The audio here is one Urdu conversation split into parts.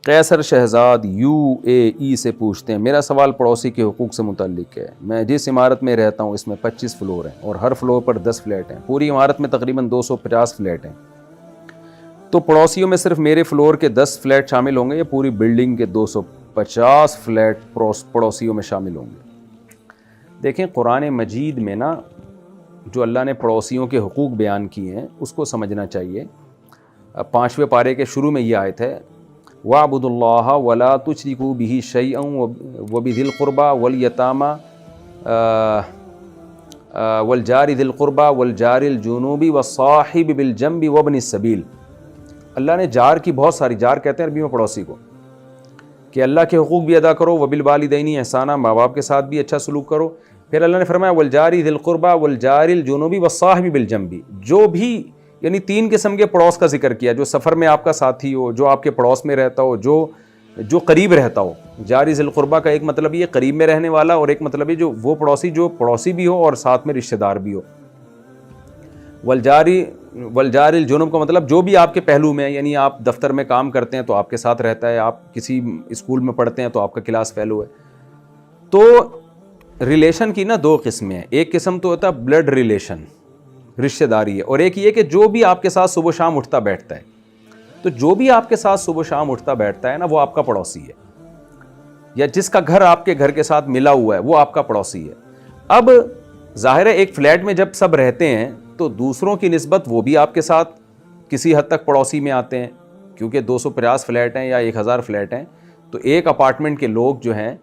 قیصر شہزاد UAE سے پوچھتے ہیں، میرا سوال پڑوسی کے حقوق سے متعلق ہے۔ میں جس عمارت میں رہتا ہوں اس میں 25 فلور ہیں اور ہر فلور پر 10 فلیٹ ہیں۔ پوری عمارت میں تقریباً 250 فلیٹ ہیں، تو پڑوسیوں میں صرف میرے فلور کے 10 فلیٹ شامل ہوں گے یا پوری بلڈنگ کے 250 فلیٹ پڑوسیوں میں شامل ہوں گے؟ دیکھیں، قرآن مجید میں نا جو اللہ نے پڑوسیوں کے حقوق بیان کیے ہیں اس کو سمجھنا چاہیے۔ 5ویں پارے کے شروع میں یہ آیت ہے، وَاعْبُدُوا اللَّهَ وَلَا تُشْرِكُوا بِهِ شَيْئًا وَبِذِي الْقُرْبَى وَالْيَتَامَى وَالْجَارِ ذِي الْقُرْبَى وَالْجَارِ الْجُنُوبِ وَالصَّاحِبِ بِالْجَنبِ وَابْنِ السَّبِيلِ۔ اللہ نے جار کی بہت ساری، جار کہتے ہیں عربی میں پڑوسی کو، کہ اللہ کے حقوق بھی ادا کرو، وَبِالْوَالِدَيْنِ احسانًا، ماں باپ کے ساتھ بھی اچھا سلوک کرو۔ پھر اللہ نے فرمایا وَالْجَارِ ذِي الْقُرْبَى وَالْجَارِ الْجُنُوبِ وَالصَّاحِبِ بِالْجَنبِ، جو بھی یعنی 3 قسم کے پڑوس کا ذکر کیا، جو سفر میں آپ کا ساتھی ہو، جو آپ کے پڑوس میں رہتا ہو، جو قریب رہتا ہو۔ جاری ذی القربہ کا ایک مطلب یہ قریب میں رہنے والا، اور ایک مطلب یہ جو وہ پڑوسی بھی ہو اور ساتھ میں رشتہ دار بھی ہو۔ والجار الجنوب کا مطلب جو بھی آپ کے پہلو میں ہے، یعنی آپ دفتر میں کام کرتے ہیں تو آپ کے ساتھ رہتا ہے، آپ کسی اسکول میں پڑھتے ہیں تو آپ کا کلاس فیلو ہے۔ تو ریلیشن کی نا 2 قسمیں ہیں، ایک قسم تو ہوتا ہے بلڈ ریلیشن، رشتہ داری ہے، اور ایک یہ کہ جو بھی آپ کے ساتھ صبح شام اٹھتا بیٹھتا ہے۔ تو جو بھی آپ کے ساتھ صبح شام اٹھتا بیٹھتا ہے نا، وہ آپ کا پڑوسی ہے، یا جس کا گھر آپ کے گھر کے ساتھ ملا ہوا ہے وہ آپ کا پڑوسی ہے۔ اب ظاہر ہے ایک فلیٹ میں جب سب رہتے ہیں تو دوسروں کی نسبت وہ بھی آپ کے ساتھ کسی حد تک پڑوسی میں آتے ہیں، کیونکہ 250 فلیٹ ہیں یا 1000 فلیٹ ہیں، تو ایک اپارٹمنٹ کے لوگ جو ہیں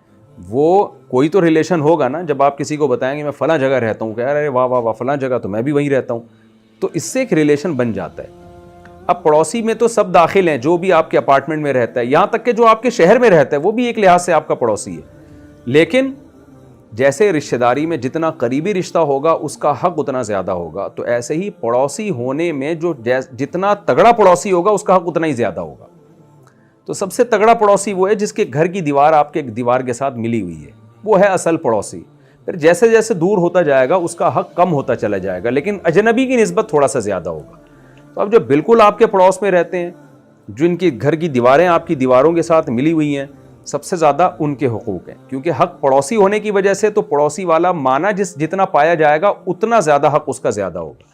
وہ کوئی تو ریلیشن ہوگا نا۔ جب آپ کسی کو بتائیں گے میں فلاں جگہ رہتا ہوں، کہہ رہے واہ واہ واہ فلاں جگہ تو میں بھی وہیں رہتا ہوں، تو اس سے ایک ریلیشن بن جاتا ہے۔ اب پڑوسی میں تو سب داخل ہیں، جو بھی آپ کے اپارٹمنٹ میں رہتا ہے، یہاں تک کہ جو آپ کے شہر میں رہتا ہے وہ بھی ایک لحاظ سے آپ کا پڑوسی ہے۔ لیکن جیسے رشتہ داری میں جتنا قریبی رشتہ ہوگا اس کا حق اتنا زیادہ ہوگا، تو ایسے ہی پڑوسی ہونے میں جو جتنا تگڑا پڑوسی ہوگا اس کا حق اتنا ہی زیادہ ہوگا۔ تو سب سے تگڑا پڑوسی وہ ہے جس کے گھر کی دیوار آپ کے دیوار کے ساتھ ملی ہوئی ہے، وہ ہے اصل پڑوسی۔ پھر جیسے جیسے دور ہوتا جائے گا اس کا حق کم ہوتا چلا جائے گا، لیکن اجنبی کی نسبت تھوڑا سا زیادہ ہوگا۔ تو اب جو بالکل آپ کے پڑوس میں رہتے ہیں، جن کی گھر کی دیواریں آپ کی دیواروں کے ساتھ ملی ہوئی ہیں، سب سے زیادہ ان کے حقوق ہیں، کیونکہ حق پڑوسی ہونے کی وجہ سے تو پڑوسی والا معنی جتنا پایا جائے گا اتنا زیادہ حق اس کا زیادہ ہوگا۔